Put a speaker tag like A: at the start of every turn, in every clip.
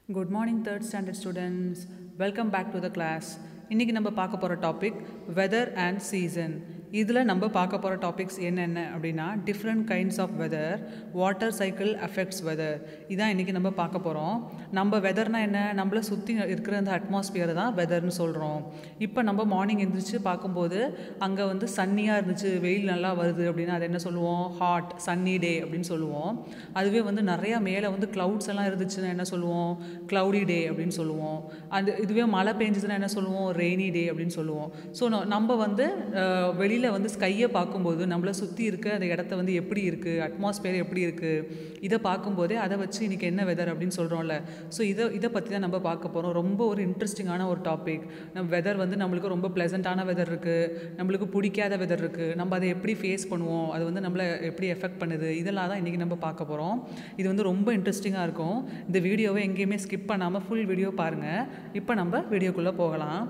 A: Good morning, third standard students. Welcome back to the class. இன்றைக்கி நம்ம பார்க்க போகிற டாபிக் வெதர் அண்ட் சீசன். இதில் நம்ம பார்க்க போகிற டாபிக்ஸ் என்னென்ன அப்படின்னா different kinds of weather, water cycle affects weather. இதான் இன்றைக்கி நம்ம பார்க்க போகிறோம். நம்ம வெதர்னால் என்ன, நம்மளை சுற்றி இருக்கிற அந்த அட்மாஸ்பியர் தான் வெதர்னு சொல்கிறோம். இப்போ நம்ம மார்னிங் எழுந்திரிச்சு பார்க்கும்போது அங்கே வந்து சன்னியாக இருந்துச்சு, வெயில் நல்லா வருது அப்படின்னா அது என்ன சொல்லுவோம், ஹாட் சன்னி டே அப்படின்னு சொல்லுவோம். அதுவே வந்து நிறையா மேலே வந்து க்ளவுட்ஸ் எல்லாம் இருந்துச்சுன்னா என்ன சொல்லுவோம், க்ளவுடி டே அப்படின்னு சொல்லுவோம். இதுவே மழை பெஞ்சுதுன்னா என்ன சொல்லுவோம், ரெய்னி டே அப்படின்னு சொல்லுவோம். ஸோ நம்ம வந்து வெளியில் வந்து ஸ்கையை பார்க்கும்போது நம்மளை சுற்றி இருக்க அந்த இடத்த வந்து எப்படி இருக்குது, அட்மாஸ்பியர் எப்படி இருக்குது, இதை பார்க்கும்போதே அதை வச்சு இன்றைக்கி என்ன வெதர் அப்படின்னு சொல்கிறோம்ல. ஸோ இதை பற்றி தான் நம்ம பார்க்க போகிறோம். ரொம்ப ஒரு இன்ட்ரெஸ்டிங்கான ஒரு டாபிக். நம்ம வெதர் வந்து நம்மளுக்கு ரொம்ப ப்ளசண்ட்டான வெதர் இருக்குது, நம்மளுக்கு பிடிக்காத வெதர் இருக்குது, நம்ம அதை எப்படி ஃபேஸ் பண்ணுவோம், அது வந்து நம்மளை எப்படி எஃபெக்ட் பண்ணுது, இதெல்லாம் தான் இன்றைக்கி நம்ம பார்க்க போகிறோம். இது வந்து ரொம்ப இன்ட்ரெஸ்டிங்காக இருக்கும். இந்த வீடியோவை எங்கேயுமே ஸ்கிப் பண்ணாமல் ஃபுல் வீடியோ பாருங்கள். இப்போ நம்ம வீடியோக்குள்ளே போகலாம்.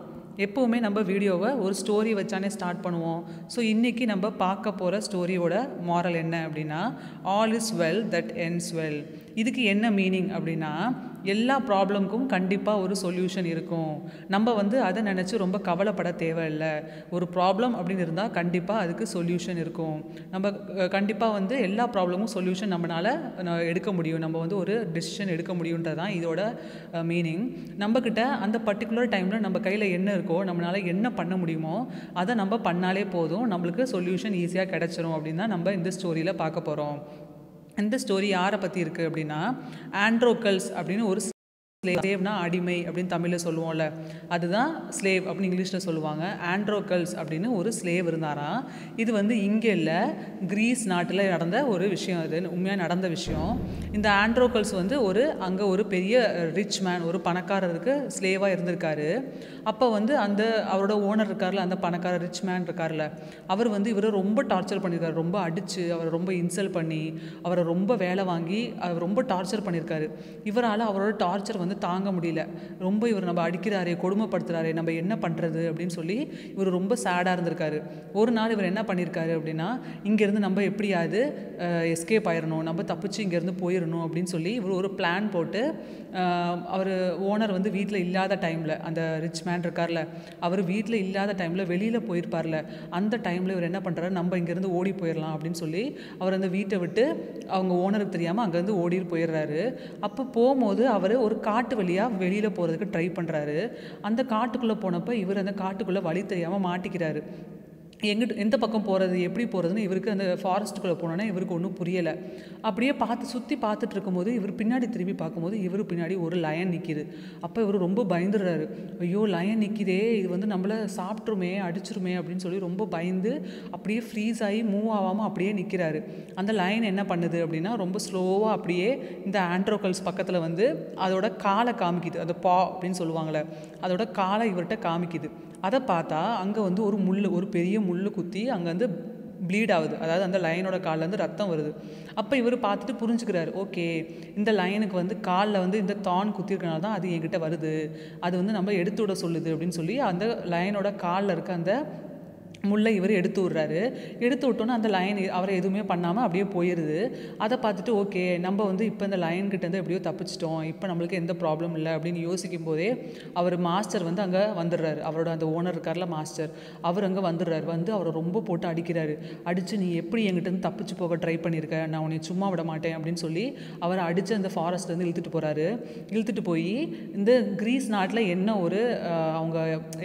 A: எப்போவுமே நம்ம வீடியோவை ஒரு ஸ்டோரி வச்சானே ஸ்டார்ட் பண்ணுவோம். ஸோ இன்றைக்கி நம்ம பார்க்க போகிற ஸ்டோரியோட மாரல் என்ன அப்படின்னா, all is well that ends well. இதுக்கு என்ன மீனிங் அப்படின்னா, எல்லா ப்ராப்ளம்க்கும் கண்டிப்பாக ஒரு சொல்யூஷன் இருக்கும். நம்ம வந்து அதை நினச்சி ரொம்ப கவலைப்பட தேவையில்லை. ஒரு ப்ராப்ளம் அப்படின்னு இருந்தால் கண்டிப்பாக அதுக்கு சொல்யூஷன் இருக்கும். நம்ம கண்டிப்பாக வந்து எல்லா ப்ராப்ளமும் சொல்யூஷன் நம்மளால் எடுக்க முடியும். நம்ம வந்து ஒரு டெசிஷன் எடுக்க முடியுன்றது தான் இதோட மீனிங். நம்மக்கிட்ட அந்த பர்டிகுலர் டைமில் நம்ம கையில் என்ன இருக்கோ, நம்மளால் என்ன பண்ண முடியுமோ அதை நம்ம பண்ணாலே போதும், நம்மளுக்கு சொல்யூஷன் ஈஸியாக கிடச்சிரும் அப்படின்னு தான் நம்ம இந்த ஸ்டோரியில் பார்க்க போகிறோம். இந்த ஸ்டோரி யாரை பற்றி இருக்குது அப்படின்னா, ஆண்ட்ரோகல்ஸ் அப்படின்னு ஒரு ஸ்லேவ்னா அடிமை அப்படின்னு தமிழில் சொல்லுவோம்ல, அதுதான் ஸ்லேவ் அப்படின்னு இங்கிலீஷில் சொல்லுவாங்க. ஆண்ட்ரோகல்ஸ் அப்படின்னு ஒரு ஸ்லேவ் இருந்தாராம். இது வந்து இங்கே இல்லை, கிரீஸ் நாட்டில் நடந்த ஒரு விஷயம். அது உண்மையாக நடந்த விஷயம். இந்த ஆண்ட்ரோகல்ஸ் வந்து அங்கே ஒரு பெரிய ரிச் மேன், ஒரு பணக்காரருக்கு ஸ்லேவாக இருந்திருக்காரு. அப்போ வந்து அவரோட ஓனர் இருக்கார்ல, அந்த பணக்கார ரிச் மேன் இருக்கார்ல, அவர் வந்து இவரை ரொம்ப டார்ச்சர் பண்ணியிருக்காரு. ரொம்ப அடித்து அவரை ரொம்ப இன்சல்ட் பண்ணி அவரை ரொம்ப வேலை வாங்கி அவர் ரொம்ப டார்ச்சர் பண்ணியிருக்காரு. இவரால் அவரோட டார்ச்சர் வந்து தாங்க முடியல. ரொம்ப இவர் நம்ம அடிக்கிறாரே, கொடுமைப்படுத்துகிறாரே, நம்ம என்ன பண்ணுறது அப்படின்னு சொல்லி இவர் ரொம்ப சேடாக இருந்திருக்காரு. ஒரு நாள் இவர் என்ன பண்ணியிருக்காரு அப்படின்னா, இங்கேருந்து நம்ம எப்படியாவது எஸ்கேப் ஆயிடணும், நம்ம தப்பிச்சு இங்கேருந்து போயிடணும் அப்படின்னு சொல்லி இவர் ஒரு பிளான் போட்டு, அவர் ஓனர் வந்து வீட்டில் இல்லாத டைமில், அந்த ரிச் மேன் இருக்கார்ல, அவர் வீட்டில் இல்லாத டைமில் வெளியில் போயிருப்பார்ல, அந்த டைமில் இவர் என்ன பண்ணுறாரு, நம்ம இங்கேருந்து ஓடி போயிடலாம் அப்படின்னு சொல்லி அவர் அந்த வீட்டை விட்டு அவங்க ஓனருக்கு தெரியாமல் அங்கேருந்து ஓடிட்டு போயிடுறாரு. அப்போ போகும்போது அவர் ஒரு காட்டு வழியாக வெளியில் போகிறதுக்கு ட்ரை பண்ணுறாரு. அந்த காட்டுக்குள்ளே போனப்போ இவர் அந்த காட்டுக்குள்ளே வழி தெரியாமல் மாட்டிக்கிறாரு. எந்த பக்கம் போகிறது, எப்படி போகிறதுன்னு இவருக்கு அந்த ஃபாரஸ்ட்டுக்குள்ளே போனோன்னா இவருக்கு ஒன்றும் புரியலை. அப்படியே சுற்றி பார்த்துட்டு இருக்கும்போது இவர் பின்னாடி திரும்பி பார்க்கும்போது இவர் பின்னாடி ஒரு லயன் நிற்கிது. அப்போ இவர் ரொம்ப பயந்துடுறாரு. ஐயோ, லயன் நிற்கிதே, இது வந்து நம்மளை சாப்பிட்ருமே, அடிச்சிருமே அப்படின்னு சொல்லி ரொம்ப பயந்து அப்படியே ஃப்ரீஸ் ஆகி மூவ் ஆகாமல் அப்படியே நிற்கிறாரு. அந்த லயன் என்ன பண்ணுது அப்படின்னா, ரொம்ப ஸ்லோவாக அப்படியே இந்த ஆண்ட்ரோகல்ஸ் பக்கத்தில் வந்து அதோட காலை காமிக்குது. அந்த பா அப்படின்னு சொல்லுவாங்களே, அதோட காலை இவர்கிட்ட காமிக்குது. அதை பார்த்தா அங்கே வந்து ஒரு பெரிய முள் குத்தி அங்கே வந்து ப்ளீட் ஆகுது. அதாவது அந்த லயனோட கால்லேருந்து ரத்தம் வருது. அப்போ இவர் பார்த்துட்டு புரிஞ்சுக்கிறாரு, ஓகே, இந்த லயனுக்கு வந்து காலில் வந்து இந்த தான் குத்திருக்கனால தான் அது என்கிட்ட வருது, அது வந்து நம்ம எடுத்து விட சொல்லுது அப்படின்னு சொல்லி அந்த லயனோட காலில் இருக்க அந்த முல்லை இவர் எடுத்து விட்றாரு. எடுத்து விட்டோன்னே அந்த லயன் அவரை எதுவுமே பண்ணாமல் அப்படியே போயிடுது. அதை பார்த்துட்டு ஓகே, நம்ம வந்து இப்போ இந்த லயன்கிட்டேருந்து எப்படியோ தப்பிச்சிட்டோம், இப்போ நம்மளுக்கு எந்த ப்ராப்ளம் இல்லை அப்படின்னு யோசிக்கும் போதே அவர் மாஸ்டர் வந்து அங்கே வந்துடுறாரு. அவரோட அந்த ஓனர் இருக்கார்ல மாஸ்டர், அவர் அங்கே வந்துடுறாரு. வந்து அவரை ரொம்ப போட்டு அடிக்கிறாரு. அடித்து நீ எப்படி எங்கிட்டேருந்து தப்பிச்சு போக ட்ரை பண்ணியிருக்க, நான் உன்னை சும்மா விட மாட்டேன் அப்படின்னு சொல்லி அவரை அடித்து அந்த ஃபாரஸ்ட்லேருந்து இழுத்துட்டு போகிறாரு. இழுத்துட்டு போய் இந்த கிரீஸ் நாட்டில் அவங்க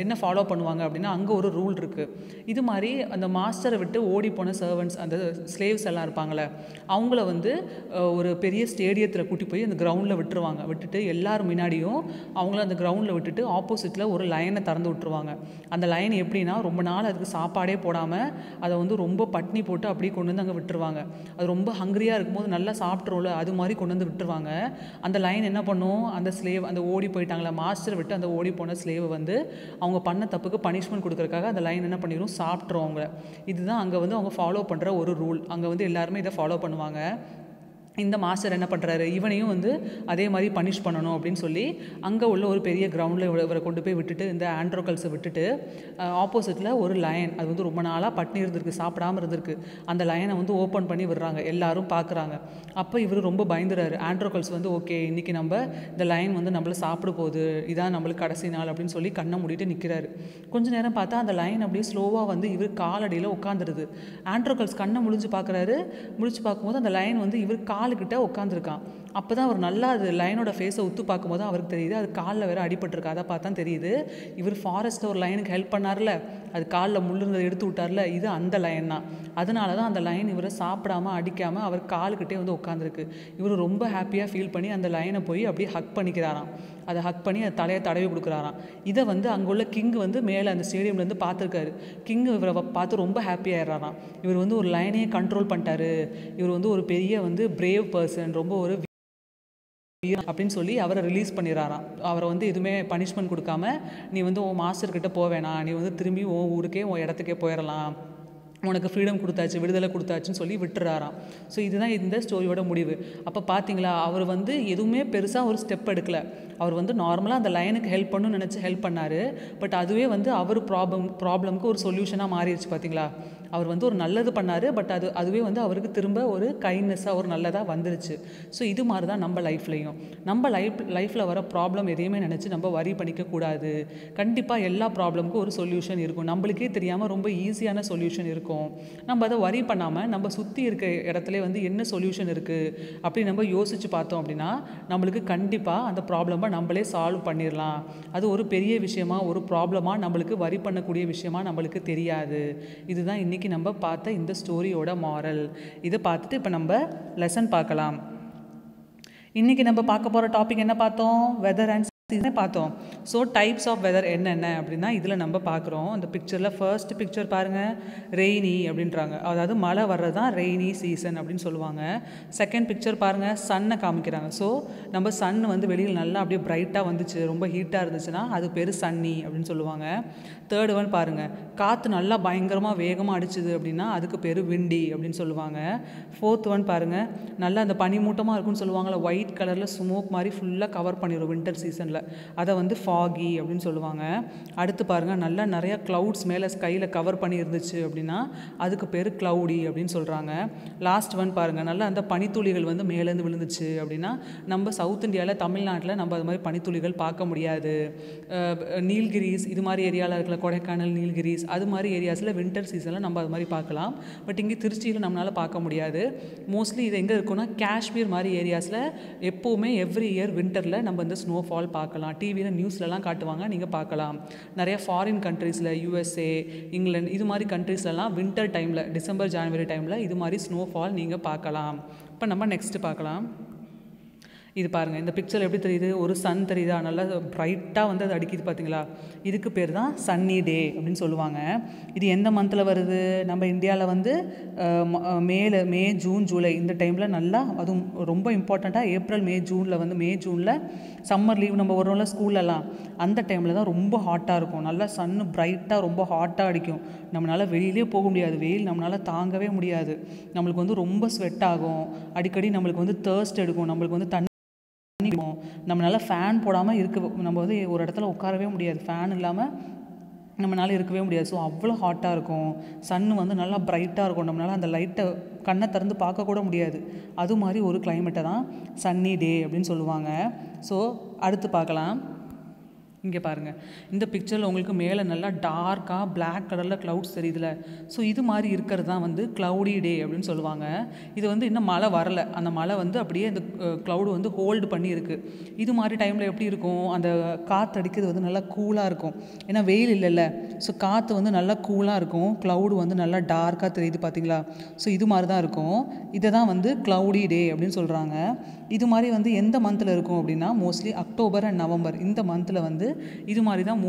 A: என்ன ஃபாலோ பண்ணுவாங்க அப்படின்னா, அங்கே ஒரு ரூல் இருக்குது. இது மாதிரி அந்த மாஸ்டரை விட்டு ஓடி போன சர்வன்ட்ஸ், அந்த ஸ்லேவ்ஸ் எல்லாம் இருப்பாங்களே, அவங்கள வந்து ஒரு பெரிய ஸ்டேடியத்தில் கூட்டி போய் அந்த கிரவுண்டில் விட்டுருவாங்க. விட்டுட்டு எல்லாரும் முன்னாடியும் அவங்கள அந்த கிரவுண்டில் விட்டுட்டு ஆப்போசிட்டில் ஒரு லைனை திறந்து விட்டுருவாங்க. அந்த லைன் எப்படின்னா, ரொம்ப நாள் அதுக்கு சாப்பாடே போடாமல் அதை வந்து ரொம்ப பட்னி போட்டு அப்படியே கொண்டு வந்து அங்கே விட்டுருவாங்க. அது ரொம்ப ஹங்கிரியாக இருக்கும்போது நல்லா சாப்பிட்றோம்ல, அது மாதிரி கொண்டு வந்து விட்டுருவாங்க. அந்த லைன் என்ன பண்ணும், அந்த ஸ்லேவ், அந்த ஓடி போயிட்டாங்களே மாஸ்டர் விட்டு அந்த ஓடி போன ஸ்லேவை வந்து அவங்க பண்ண தப்புக்கு பனிஷ்மெண்ட் கொடுக்குறதுக்காக அந்த லைன் என்ன பண்ணிடும், சாப்பிட்றவங்க. இதுதான் அங்கே வந்து அவங்க ஃபாலோ பண்ணுற ஒரு ரூல். அங்கே வந்து எல்லாருமே இதை ஃபாலோ பண்ணுவாங்க. இந்த மாஸ்டர் என்ன பண்ணுறாரு, இவனையும் வந்து அதே மாதிரி பனிஷ் பண்ணணும் அப்படின்னு சொல்லி அங்கே உள்ள ஒரு பெரிய கிரவுண்டில் இவரை கொண்டு போய் விட்டுட்டு, இந்த ஆண்ட்ரோகல்ஸை விட்டுட்டு ஆப்போசிட்டில் ஒரு லயன், அது வந்து ரொம்ப நாளாக பட்னி இருந்திருக்கு, சாப்பிடாமல் இருந்திருக்கு. அந்த லயனை வந்து ஓப்பன் பண்ணி விடுறாங்க, எல்லாரும் பார்க்குறாங்க. அப்போ இவர் ரொம்ப பயந்துறாரு. ஆண்ட்ரோகல்ஸ் வந்து ஓகே, இன்றைக்கி நம்ம இந்த லயன் வந்து நம்மளை சாப்பிட போகுது, இதான் நம்மளுக்கு கடைசி நாள் அப்படின்னு சொல்லி கண்ணை மூடிட்டு நிற்கிறாரு. கொஞ்ச நேரம் பார்த்தா அந்த லயன் அப்படியே ஸ்லோவாக வந்து இவர் காலடியில் உட்காந்துருது. ஆண்ட்ரோகல்ஸ் கண்ணை முழிச்சு பார்க்கும்போது அந்த லயன் வந்து இவர் காலுக்கிட்ட உட்காந்துருக்கான். அப்போ தான் அவர் நல்லா அது லைனோட ஃபேஸை உத்து பார்க்கும்போது அவருக்கு தெரியுது அது காலில் வேறு அடிபட்டிருக்கு. அதை பார்த்தா தெரியுது இவர் ஃபாரஸ்ட்டில் ஒரு லைனுக்கு ஹெல்ப் பண்ணார்ல, அது காலில் முள்ளுறதை எடுத்து விட்டார்ல, இது அந்த லைன் தான். அதனால தான் அந்த லைன் இவரை சாப்பிடாமல் அடிக்காமல் அவர் காலுக்கிட்டே வந்து உட்காந்துருக்கு. இவர் ரொம்ப ஹாப்பியாக ஃபீல் பண்ணி அந்த லைனை போய் அப்படியே ஹக் பண்ணிக்கிறாராம். அதை ஹக் பண்ணி அதை தலையை தடவி கொடுக்குறாராம். இதை வந்து அங்குள்ள கிங் வந்து மேலே அந்த ஸ்டேடியம்லேருந்து பார்த்துருக்காரு. கிங் இவரை பார்த்து ரொம்ப ஹாப்பியாகிடுறாராம். இவர் வந்து ஒரு லைனையே கண்ட்ரோல் பண்ணிட்டாரு, இவர் வந்து ஒரு பெரிய வந்து பிரேவ் பர்சன், ரொம்ப ஒரு அப்படின்னு சொல்லி அவரை ரிலீஸ் பண்ணிடுறாராம். அவரை வந்து எதுவுமே பனிஷ்மெண்ட் கொடுக்காம, நீ வந்து உன் மாஸ்டர்கிட்ட போவேணா, நீ வந்து திரும்பி உன் ஊருக்கே உன் இடத்துக்கே போயிடலாம், உனக்கு ஃப்ரீடம் கொடுத்தாச்சு, விடுதலை கொடுத்தாச்சுன்னு சொல்லி விட்டுறாராம். ஸோ இதுதான் இந்த ஸ்டோரியோட முடிவு. அப்போ பார்த்தீங்களா, அவர் வந்து எதுவுமே பெருசாக ஒரு ஸ்டெப் எடுக்கலை. அவர் வந்து நார்மலாக அந்த லைனுக்கு ஹெல்ப் பண்ணணும்னு நினச்சி ஹெல்ப் பண்ணார். பட் அதுவே வந்து அவர் ப்ராப்ளம்க்கு ஒரு சொல்யூஷனாக மாறிடுச்சு. பார்த்தீங்களா, அவர் வந்து ஒரு நல்லது பண்ணார், பட் அதுவே வந்து அவருக்கு திரும்ப ஒரு கைண்ட்னஸாக ஒரு நல்லதாக வந்துருச்சு. ஸோ இது மாதிரி தான் நம்ம லைஃப்லையும், நம்ம லைஃப்பில் வர ப்ராப்ளம் எதையுமே நினச்சி நம்ம வரி பண்ணிக்கக்கூடாது. கண்டிப்பாக எல்லா ப்ராப்ளமுக்கும் ஒரு சொல்யூஷன் இருக்கும். நம்மளுக்கே தெரியாமல் ரொம்ப ஈஸியான சொல்யூஷன் இருக்கும். நம்ம அதை வரி பண்ணாமல் நம்ம சுற்றி இருக்க இடத்துல வந்து என்ன சொல்யூஷன் இருக்குது அப்படி நம்ம யோசித்து பார்த்தோம் அப்படின்னா நம்மளுக்கு கண்டிப்பாக அந்த ப்ராப்ளமை நம்மளே சால்வ் பண்ணிடலாம். அது ஒரு பெரிய விஷயமா, ஒரு ப்ராப்ளமாக நம்மளுக்கு வரி பண்ணக்கூடிய விஷயமா நம்மளுக்கு தெரியாது. இதுதான் இன்றைக்கி நம்ம பார்த்த இந்த ஸ்டோரியோட மாரல். இதை பார்த்துட்டு இப்போ நம்ம லெசன் பார்க்கலாம். இன்றைக்கி நம்ம பார்க்க போகிற டாபிக் என்ன பார்த்தோம்? வெதர் அண்ட் சீசன் பார்த்தோம். ஸோ டைப்ஸ் ஆஃப் வெதர் என்னென்ன அப்படின்னா இதில் நம்ம பார்க்குறோம். இந்த பிக்சரில் ஃபர்ஸ்ட் பிக்சர் பாருங்கள், ரெய்னி அப்படின்றாங்க. அதாவது மழை வர்றது தான் ரெய்னி சீசன் அப்படின்னு சொல்லுவாங்க. செகண்ட் பிக்சர் பாருங்கள், சன்னை காமிக்கிறாங்க. ஸோ நம்ம சன் வந்து வெளியில் நல்லா அப்படியே பிரைட்டாக வந்துச்சு, ரொம்ப ஹீட்டாக இருந்துச்சுன்னா அது பேர் சன்னி அப்படின்னு சொல்லுவாங்க. தேர்ட் ஒன் பாருங்கள், காற்று நல்லா பயங்கரமாக வேகமாக அடிச்சுது அப்படின்னா அதுக்கு பேர் விண்டி அப்படின்னு சொல்லுவாங்க. ஃபோர்த் ஒன் பாருங்கள், நல்லா அந்த பனிமூட்டமாக இருக்குன்னு சொல்லுவாங்கள்ல, ஒயிட் கலரில் ஸ்மோக் மாதிரி ஃபுல்லாக கவர் பண்ணிடும் வின்டர் சீசனில், அதை வந்து ஃபாகி அப்படின்னு சொல்லுவாங்க. அடுத்து பாருங்கள், நல்லா நிறையா க்ளவுட்ஸ் மேலே ஸ்கையில் கவர் பண்ணி இருந்துச்சு அப்படின்னா அதுக்கு பேர் க்ளவுடி அப்படின்னு சொல்கிறாங்க. லாஸ்ட் ஒன் பாருங்கள், நல்லா அந்த பனித்துளிகள் வந்து மேலேருந்து விழுந்துச்சு அப்படின்னா நம்ம சவுத் இந்தியாவில் தமிழ்நாட்டில் நம்ம அது மாதிரி பனித்துளிகள் பார்க்க முடியாது. நீல்கிரிஸ் இது மாதிரி ஏரியாவில் இருக்கிற கொடைக்கானல், நீல்கிரிஸ் அது மாதிரி ஏரியாஸில் வின்டர் சீசனில் நம்ம அது மாதிரி பார்க்கலாம். பட் இங்கே திருச்சியில் நம்மளால் பார்க்க முடியாது. மோஸ்ட்லி இது எங்கே இருக்குன்னா காஷ்மீர் மாதிரி ஏரியாஸில் எப்போவுமே எவ்ரி இயர் வின்டரில் நம்ம இந்த ஸ்னோஃபால் பார்க்கலாம். டிவியில் நியூஸ்லலாம் காட்டுவாங்க, நீங்கள் பார்க்கலாம். நிறைய ஃபாரின் கண்ட்ரீஸில், யூஎஸ்ஏ, இங்கிலாந்து இது மாதிரி கண்ட்ரீஸ்லலாம் வின்டர் டைமில், டிசம்பர் ஜனவரி டைமில் இது மாதிரி ஸ்னோஃபால் நீங்கள் பார்க்கலாம். இப்போ நம்ம நெக்ஸ்ட்டு பார்க்கலாம். இது பாருங்கள், இந்த பிக்சர் எப்படி தெரியுது, ஒரு சன் தெரியுதா, நல்லா ப்ரைட்டாக வந்து அது அடிக்குது பார்த்தீங்களா, இதுக்கு பேர் தான் சன்னி டே அப்படின்னு சொல்லுவாங்க. இது எந்த மந்தில் வருது? நம்ம இந்தியாவில் வந்து மே, ஜூன், ஜூலை இந்த டைமில் நல்லா, அதுவும் ரொம்ப இம்பார்ட்டண்ட்டாக ஏப்ரல், மே, ஜூனில் வந்து ஜூனில் சம்மர் லீவ் நம்ம வரும்ல ஸ்கூல்லலாம், அந்த டைமில் தான் ரொம்ப ஹாட்டாக இருக்கும். நல்லா சன்னு ப்ரைட்டாக ரொம்ப ஹாட்டாக அடிக்கும். நம்மளால் வெளியிலே போக முடியாது, வெயில் நம்மளால் தாங்கவே முடியாது. நம்மளுக்கு வந்து ரொம்ப ஸ்வெட் ஆகும், அடிக்கடி நம்மளுக்கு வந்து தேர்ஸ்ட் எடுக்கும், நம்மளுக்கு வந்து தண்ணி, நம்மளால் ஃபேன் போடாமல் நம்ம வந்து ஒரு இடத்துல உட்காரவே முடியாது, ஃபேன் இல்லாமல் நம்மளால் இருக்கவே முடியாது. ஸோ அவ்வளோ ஹாட்டாக இருக்கும். சன்னு வந்து நல்லா ப்ரைட்டாக இருக்கும், நம்மளால் அந்த லைட்டை கண்ணை திறந்து பார்க்கக்கூட முடியாது. அது மாதிரி ஒரு கிளைமேட்டை தான் சன்னி டே அப்படின்னு சொல்லுவாங்க. ஸோ அடுத்து பார்க்கலாம். இங்கே பாருங்கள், இந்த பிக்சரில் உங்களுக்கு மேலே நல்லா டார்க்காக பிளாக் கலரில் க்ளவுட்ஸ் தெரியுதுல, ஸோ இது மாதிரி இருக்கிறது தான் வந்து க்ளவுடி டே அப்படின்னு சொல்லுவாங்க. இது வந்து இன்னும் மழை வரலை, அந்த மழை வந்து அப்படியே இந்த க்ளவுடு வந்து ஹோல்டு பண்ணி இருக்குது. இது மாதிரி டைமில் எப்படி இருக்கும், அந்த காற்று அடிக்கிறது வந்து நல்லா கூலாக இருக்கும், ஏன்னா வெயில் இல்லைல்ல. ஸோ காற்று வந்து நல்லா கூலாக இருக்கும், க்ளவுடு வந்து நல்லா டார்க்காக தெரியுது பார்த்தீங்களா. ஸோ இது மாதிரி தான் இருக்கும். இதை தான் வந்து க்ளவுடி டே அப்படின்னு சொல்கிறாங்க. இது மாதிரி வந்து எந்த மந்தில் இருக்கும் அப்படின்னா மோஸ்ட்லி அக்டோபர் அண்ட் நவம்பர் இந்த மந்தில் வந்து இது மாதிரி தான்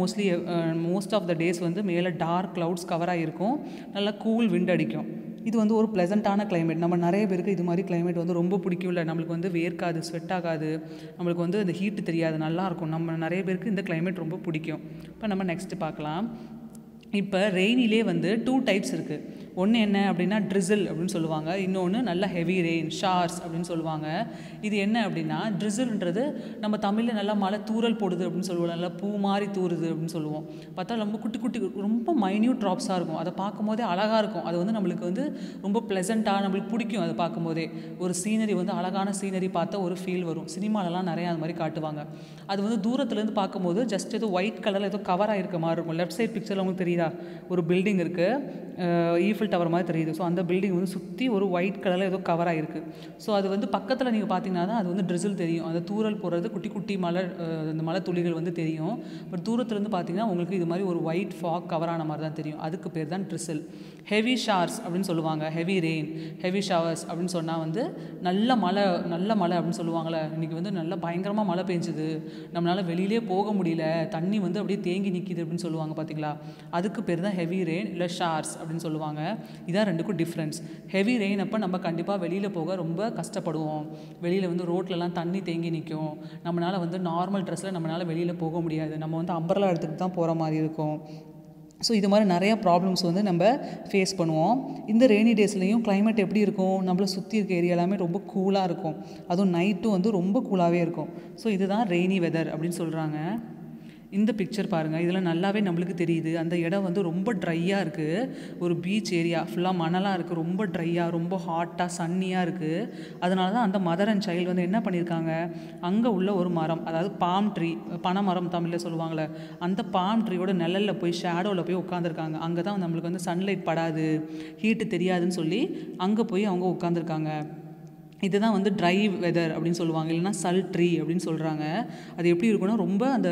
A: மோஸ்ட் ஆஃப் த டேஸ் வந்து மேலே டார்க் க்ளவுட்ஸ் கவராக இருக்கும், நல்லா கூல் விண்ட் அடிக்கும். இது வந்து ஒரு ப்ளசண்ட்டான கிளைமேட். நம்ம நிறைய பேருக்கு இது மாதிரி கிளைமேட் வந்து ரொம்ப பிடிக்கும்ல, நம்மளுக்கு வந்து வேர்க்காது, ஸ்வெட் ஆகாது, நம்மளுக்கு வந்து அந்த ஹீட்டு தெரியாது, நல்லாயிருக்கும். நம்ம நிறைய பேருக்கு இந்த கிளைமேட் ரொம்ப பிடிக்கும். இப்போ நம்ம நெக்ஸ்ட்டு பார்க்கலாம். இப்போ ரெய்னிலே வந்து 2 டைப்ஸ் இருக்குது. ஒன்று என்ன அப்படின்னா ட்ரிசில் அப்படின்னு சொல்லுவாங்க, இன்னொன்று நல்ல ஹெவி ரெயின் ஷார்ஸ் அப்படின்னு சொல்லுவாங்க. இது என்ன அப்படின்னா ட்ரிசில்ன்றது நம்ம தமிழில் நல்லா மழை தூறல் போடுது அப்படின்னு சொல்லுவோம், நல்லா பூ மாதிரி தூறுது அப்படின்னு சொல்லுவோம். பார்த்தா ரொம்ப குட்டி குட்டி ரொம்ப மைன்யூட் ட்ராப்ஸாக இருக்கும், அதை பார்க்கும் போதே அழகாக இருக்கும். அது வந்து நம்மளுக்கு வந்து ரொம்ப ப்ளசண்ட்டாக நம்மளுக்கு பிடிக்கும். அதை பார்க்கும்போதே ஒரு சீனரி வந்து அழகான சீனரி பார்த்தா ஒரு ஃபீல் வரும். சினிமாலலாம் நிறையா அது மாதிரி காட்டுவாங்க. அது வந்து தூரத்துலேருந்து பார்க்கும்போது ஜஸ்ட் ஏதோ ஒயிட் கலரில் ஏதோ கவர் ஆகிருக்க மாதிரி இருக்கும். லெஃப்ட் சைட் பிக்சரில் உங்களுக்கு தெரியுதா, ஒரு பில்டிங் இருக்குது, ஈஃபில் டவர் மாதிரி தெரியுது. ஸோ அந்த பில்டிங் வந்து சுற்றி ஒரு ஒயிட் கலரில் ஏதோ கவர் ஆகிருக்கு. ஸோ அது வந்து பக்கத்தில் நீங்கள் பார்த்தீங்கன்னா தான் அது வந்து ட்ரிசில் தெரியும். அந்த தூரல் போடுறது குட்டி குட்டி மழை, அந்த மழை துளிகள் வந்து தெரியும். பட் தூரத்துலேருந்து பார்த்தீங்கன்னா உங்களுக்கு இது மாதிரி ஒரு ஒயிட் ஃபாக் கவர் ஆன மாதிரி தான் தெரியும். அதுக்கு பேர் தான் ட்ரிசில். ஹெவி ஷார்ஸ் அப்படின்னு சொல்லுவாங்க, ஹெவி ரெயின், ஹெவி ஷவர்ஸ் அப்படின்னு சொன்னால் வந்து நல்ல மழை அப்படின்னு சொல்லுவாங்கள்ல. இன்றைக்கி வந்து நல்லா பயங்கரமாக மழை பெஞ்சுது, நம்மளால் வெளியிலே போக முடியல, தண்ணி வந்து அப்படியே தேங்கி நிற்கிது அப்படின்னு சொல்லுவாங்க பார்த்தீங்களா, அதுக்கு பேர் தான் ஹெவி ரெயின் இல்லை ஷார்ஸ் அப்படின்னு சொல்லுவாங்க. இதான் ரெண்டுக்கும் டிஃப்ரென்ஸ். ஹெவி ரெயின் அப்போ நம்ம கண்டிப்பாக வெளியில் போக ரொம்ப கஷ்டப்படுவோம். வெளியில் வந்து ரோட்லலாம் தண்ணி தேங்கி நிற்கும், நம்மளால் வந்து நார்மல் ட்ரெஸ்ஸில் நம்மளால் வெளியில் போக முடியாது, நம்ம வந்து அம்பர்லா எடுத்துகிட்டு தான் போகிற மாதிரி இருக்கும். ஸோ இது மாதிரி நிறையா ப்ராப்ளம்ஸ் வந்து நம்ம ஃபேஸ் பண்ணுவோம். இந்த ரெய்னி டேஸ்லேயும் கிளைமேட் எப்படி இருக்கும், நம்மளை சுற்றி இருக்க ஏரியா எல்லாமே ரொம்ப கூலாக இருக்கும், அதுவும் நைட்டும் வந்து ரொம்ப கூலாகவே இருக்கும். ஸோ இதுதான் ரெய்னி வெதர் அப்படின்னு சொல்கிறாங்க. இந்த பிக்சர் பாருங்கள், இதில் நல்லாவே நம்மளுக்கு தெரியுது அந்த இடம் வந்து ரொம்ப ட்ரையாக இருக்குது. ஒரு பீச் ஏரியா ஃபுல்லாக மணலாக இருக்குது, ரொம்ப ட்ரையாக ரொம்ப ஹாட்டாக சன்னியாக இருக்குது. அதனால தான் அந்த மதர் அண்ட் சைல்டு வந்து என்ன பண்ணியிருக்காங்க, அங்கே உள்ள ஒரு மரம், அதாவது பாம் ட்ரீ, பனை மரம் தமிழில் சொல்லுவாங்களே, அந்த பாம் ட்ரீயோட நிழலில் போய் ஷேடோவில் போய் உட்காந்துருக்காங்க. அங்கே தான் நம்மளுக்கு வந்து சன்லைட் படாது, ஹீட்டு தெரியாதுன்னு சொல்லி அங்கே போய் அவங்க உட்காந்துருக்காங்க. இதுதான் வந்து ட்ரை வெதர் அப்படின்னு சொல்லுவாங்க, இல்லைனா சல்ட்ரி அப்படின்னு சொல்கிறாங்க. அது எப்படி இருக்குன்னா ரொம்ப அந்த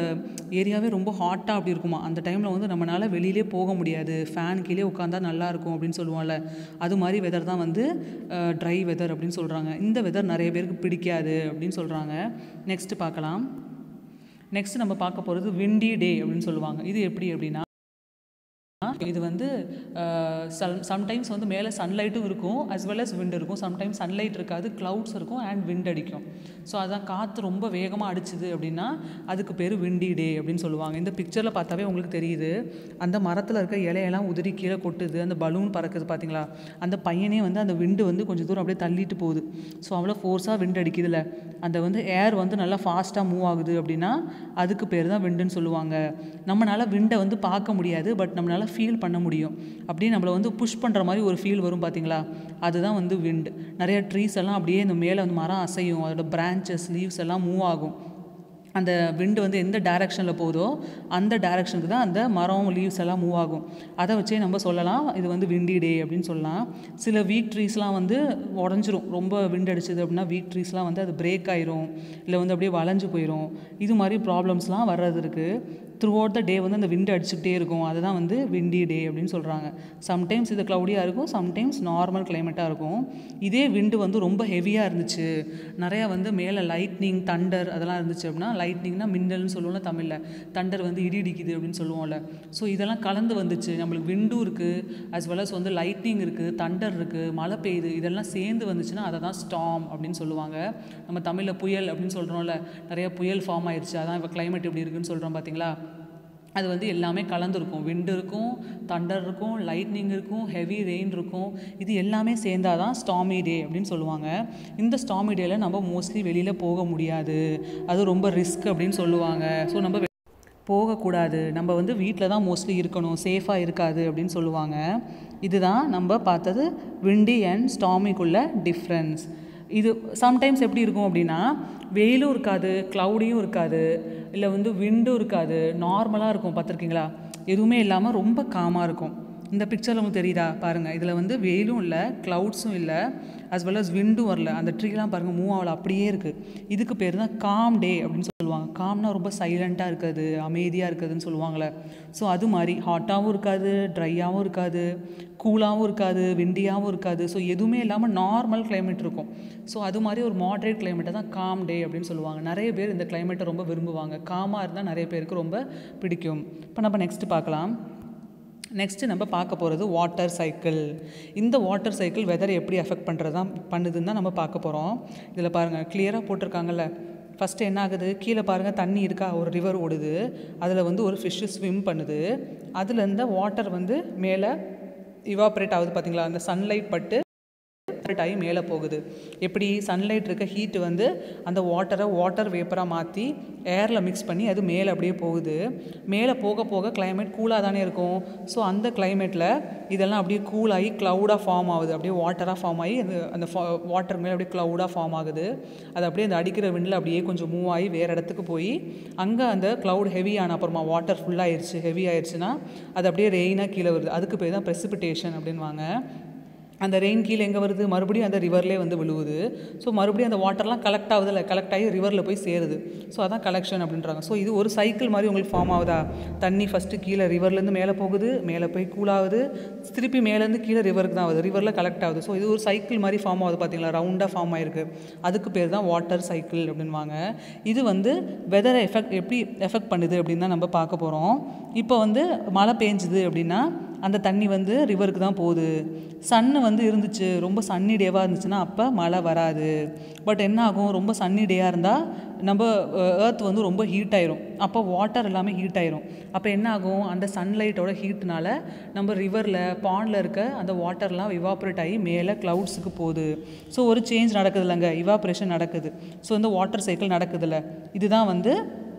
A: ஏரியாவே ரொம்ப ஹாட்டாக அப்படி இருக்குமா. அந்த டைமில் வந்து நம்மளால் வெளியிலே போக முடியாது, ஃபேன் கீழே உட்காந்தா நல்லாயிருக்கும் அப்படின்னு சொல்லுவோம்ல, அது மாதிரி வெதர் தான் வந்து ட்ரை வெதர் அப்படின்னு சொல்கிறாங்க. இந்த வெதர் நிறைய பேருக்கு பிடிக்காது அப்படின்னு சொல்கிறாங்க. நெக்ஸ்ட்டு பார்க்கலாம். நெக்ஸ்ட் நம்ம பார்க்க போகிறது விண்டி டே அப்படின்னு சொல்லுவாங்க. இது எப்படி அப்படின்னா இது வந்து சம்டைம்ஸ் வந்து மேலே சன்லைட்டும் இருக்கும் அஸ் வெல் அஸ் விண்ட் இருக்கும். சம்டைம்ஸ் சன்லைட் இருக்காது, க்ளவுட்ஸ் இருக்கும் அண்ட் விண்ட் அடிக்கும். ஸோ அதான் காற்று ரொம்ப வேகமாக அடிச்சுது அப்படின்னா அதுக்கு பேர் விண்டி டே அப்படின்னு சொல்லுவாங்க. இந்த பிக்சரில் பார்த்தாவே உங்களுக்கு தெரியுது, அந்த மரத்தில் இருக்க இலையெல்லாம் உதிரி கீழே கொட்டுது, அந்த பலூன் பறக்குது பார்த்தீங்களா, அந்த பையனே வந்து அந்த விண்டு வந்து கொஞ்சம் தூரம் அப்படியே தள்ளிட்டு போகுது. ஸோ அவ்வளோ ஃபோர்ஸாக விண்ட் அடிக்குதுல்ல, அந்த வந்து ஏர் வந்து நல்லா ஃபாஸ்ட்டாக மூவ் ஆகுது அப்படின்னா அதுக்கு பேர் தான் விண்டுன்னு சொல்லுவாங்க. நம்மளால் விண்டை வந்து பார்க்க முடியாது, பட் நம்மளால் ஃபீல் பண்ண முடியும். அப்படியே நம்மளை வந்து புஷ் பண்ணுற மாதிரி ஒரு ஃபீல் வரும் பார்த்தீங்களா, அதுதான் வந்து விண்ட். நிறைய ட்ரீஸ் எல்லாம் அப்படியே இந்த மேலே வந்து மரம் அசையும், அதோட பிரான்ச்சஸ் லீவ்ஸ் எல்லாம் மூவ் ஆகும். அந்த விண்டு வந்து எந்த டைரெக்ஷனில் போகுதோ அந்த டைரெக்ஷனுக்கு தான் அந்த மரம் லீவ்ஸ் எல்லாம் மூவ் ஆகும். அதை வச்சே நம்ம சொல்லலாம் இது வந்து விண்டி டே அப்படின்னு சொல்லலாம். சில வீக் ட்ரீஸ்லாம் வந்து உடஞ்சிரும், ரொம்ப விண்ட் அடிச்சது அப்படின்னா வீக் ட்ரீஸ்லாம் வந்து அது பிரேக் ஆயிரும், இல்லை வந்து அப்படியே வளைஞ்சு போயிடும். இது மாதிரி ப்ராப்ளம்ஸ்லாம் வர்றது இருக்குது. த்ரூ அவுட் த டே வந்து அந்த விண்டு அடிச்சுக்கிட்டே இருக்கும், அதுதான் வந்து விண்டி டே அப்படின்னு சொல்கிறாங்க. சம்டைம்ஸ் இது க்ளவுடியாக இருக்கும், சம்டைம்ஸ் நார்மல் கிளைமேட்டாக இருக்கும். இதே விண்டு வந்து ரொம்ப ஹெவியாக இருந்துச்சு, நிறையா வந்து மேலே லைட்னிங் தண்டர் அதெல்லாம் இருந்துச்சு அப்படின்னா, லைட்னிங்னா மின்னல்னு சொல்லுவோம்ல தமிழில், தண்டர் வந்து இடி இடிக்குது அப்படின்னு சொல்லுவோம்ல. ஸோ இதெல்லாம் கலந்து வந்துச்சு, நம்மளுக்கு விண்டும் இருக்குது அஸ் வெல் அஸ் வந்து லைட்னிங் இருக்குது, தண்டர் இருக்குது, மழை பெய்யுது, இதெல்லாம் சேர்ந்து வந்துச்சுன்னா அதை தான் ஸ்டார்ம் அப்படின்னு சொல்லுவாங்க. நம்ம தமிழில் புயல் அப்படின்னு சொல்கிறோம்ல, நிறையா புயல் ஃபார்ம் ஆயிடுச்சு, அதான் இப்போ கிளைமேட் இப்படி இருக்குன்னு சொல்கிறோம் பார்த்தீங்களா. அது வந்து எல்லாமே கலந்துருக்கும், விண்டு இருக்கும், தண்டர் இருக்கும், லைட்னிங் இருக்கும், ஹெவி ரெயின் இருக்கும். இது எல்லாமே சேர்ந்தால் தான் ஸ்டார்மி டே அப்படின்னு சொல்லுவாங்க. இந்த ஸ்டார்மி டேயில் நம்ம மோஸ்ட்லி வெளியில் போக முடியாது, அது ரொம்ப ரிஸ்க் அப்படின்னு சொல்லுவாங்க. ஸோ நம்ம போகக்கூடாது, நம்ம வந்து வீட்டில் தான் மோஸ்ட்லி இருக்கணும், சேஃபாக இருக்காது அப்படின்னு சொல்லுவாங்க. இதுதான் நம்ம பார்த்தது விண்டி அண்ட் ஸ்டார்மிக்குள்ள டிஃப்ரென்ஸ். இது சம்டைம்ஸ் எப்படி இருக்கும் அப்படின்னா வெயிலும் இருக்காது, க்ளவுடியும் இருக்காது, இல்லை வந்து விண்டும் இருக்காது, நார்மலாக இருக்கும். பார்த்துருக்கீங்களா, எதுவுமே இல்லாமல் ரொம்ப காமாக இருக்கும். இந்த பிக்சரில் உங்களுக்கு தெரியுதா பாருங்கள், இதில் வந்து வெயிலும் இல்லை, க்ளவுட்ஸும் இல்லை, அஸ் வெல் அஸ் விண்டும் வரல, அந்த ட்ரீலாம் பாருங்கள் மூவ் ஆகல, அப்படியே இருக்குது. இதுக்கு பேர் தான் காம் டே அப்படின்னு சொல்லுவாங்க. காம்னா ரொம்ப சைலண்ட்டாக இருக்குது, அமைதியாக இருக்குதுன்னு சொல்லுவாங்களே. ஸோ அது மாதிரி ஹாட்டாகவும் இருக்காது, ட்ரையாகவும் இருக்காது, கூலாகவும் இருக்காது, விண்டியாகவும் இருக்காது. ஸோ எதுவுமே இல்லாமல் நார்மல் கிளைமேட் இருக்கும். ஸோ அது மாதிரி ஒரு மாட்ரேட் கிளைமேட்டை தான் காம் டே அப்படின்னு சொல்லுவாங்க. நிறைய பேர் இந்த கிளைமேட்டை ரொம்ப விரும்புவாங்க, காமாக இருந்தால் நிறைய பேருக்கு ரொம்ப பிடிக்கும். இப்போ நம்ம நெக்ஸ்ட்டு பார்க்கலாம். நெக்ஸ்ட்டு நம்ம பார்க்க போகிறது வாட்டர் சைக்கிள். இந்த வாட்டர் சைக்கிள் வெதரை எப்படி அஃபெக்ட் பண்ணுதுன்னு தான் நம்ம பார்க்க போகிறோம். இதில் பாருங்கள் கிளியராக போட்டிருக்காங்கல்ல. ஃபஸ்ட்டு என்ன ஆகுது, கீழே பாருங்கள் தண்ணி இருக்கா, ஒரு ரிவர் ஓடுது, அதில் வந்து ஒரு ஃபிஷ்ஷு ஸ்விம் பண்ணுது, அதில் இருந்த வாட்டர் வந்து மேலே இவாப்ரேட் ஆகுது பார்த்தீங்களா, அந்த சன்லைட் பட்டு ஆகி மேலே போகுது. எப்படி சன்லைட் இருக்க ஹீட் வந்து அந்த வாட்டர் வேப்பராக மாற்றி ஏரில் மிக்ஸ் பண்ணி அது மேலே அப்படியே போகுது. மேலே போக போக கிளைமேட் கூலாக தானே இருக்கும். ஸோ அந்த கிளைமேட்டில் இதெல்லாம் அப்படியே கூலாகி க்ளவுடாக ஃபார்ம் ஆகுது. அப்படியே வாட்டராக ஃபார்ம் ஆகி அந்த வாட்டர் மேலே அப்படியே க்ளவுடாக ஃபார்ம் ஆகுது. அது அப்படியே அந்த அடிக்கிற விண்டில் அப்படியே கொஞ்சம் மூவ் ஆகி வேறு இடத்துக்கு போய் அங்கே அந்த க்ளவுட் ஹெவி ஆன அப்புறமா வாட்டர் ஃபுல்லாகிடுச்சு, ஹெவி ஆயிடுச்சுன்னா அது அப்படியே ரெயினாக கீழே வருது. அதுக்கு பேர் தான் ப்ரெசிபிடேஷன் அப்படின்வாங்க. அந்த ரெயின் கீழே எங்கே வருது, மறுபடியும் அந்த ரிவர்லேயே வந்து விழுவுது. ஸோ மறுபடியும் அந்த வாட்டர்லாம் கலெக்ட் ஆகுதில்ல, கலெக்ட் ஆகி ரிவரில் போய் சேருது. ஸோ அதான் கலெக்ஷன் அப்படின்றாங்க. ஸோ இது ஒரு சைக்கிள் மாதிரி உங்களுக்கு ஃபார்ம் ஆகுதா. தண்ணி ஃபஸ்ட்டு கீழே ரிவர்லேருந்து மேலே போகுது, மேலே போய் கூலாகுது, திருப்பி மேலேருந்து கீழே ரிவருக்கு தான் ஆகுது, ரிவரில் கலெக்ட் ஆகுது. ஸோ இது ஒரு சைக்கிள் மாதிரி ஃபார்ம் ஆகுது பார்த்தீங்களா, ரவுண்டாக ஃபார்ம் ஆகிருக்கு. அதுக்கு பேர் தான் வாட்டர் சைக்கிள் அப்படின்வாங்க. இது வந்து வெதரை எப்படி எஃபெக்ட் பண்ணுது அப்படின்னு தான் நம்ம பார்க்க போகிறோம். இப்போ வந்து மழை பெஞ்சுது அப்படின்னா அந்த தண்ணி வந்து ரிவருக்கு தான் போகுது. சன்னு வந்து இருந்துச்சு, ரொம்ப சன்னி டேவாக இருந்துச்சுன்னா அப்போ மழை வராது. பட் என்ன ஆகும், ரொம்ப சன்னி டேயாக இருந்தால் நம்ம ஏர்த் வந்து ரொம்ப ஹீட் ஆயிரும். அப்போ வாட்டர் எல்லாமே ஹீட் ஆயிரும். அப்போ என்ன ஆகும், அந்த சன்லைட்டோட ஹீட்னால நம்ம ரிவரில் பாண்டில் இருக்க அந்த வாட்டர்லாம் இவாப்ரேட் ஆகி மேலே க்ளவுட்ஸுக்கு போகுது. ஸோ ஒரு சேஞ்ச் நடக்குது இல்லைங்க, இவாப்ரேஷன் நடக்குது. ஸோ இந்த வாட்டர் சைக்கிள் நடக்குதுல்ல, இதுதான் வந்து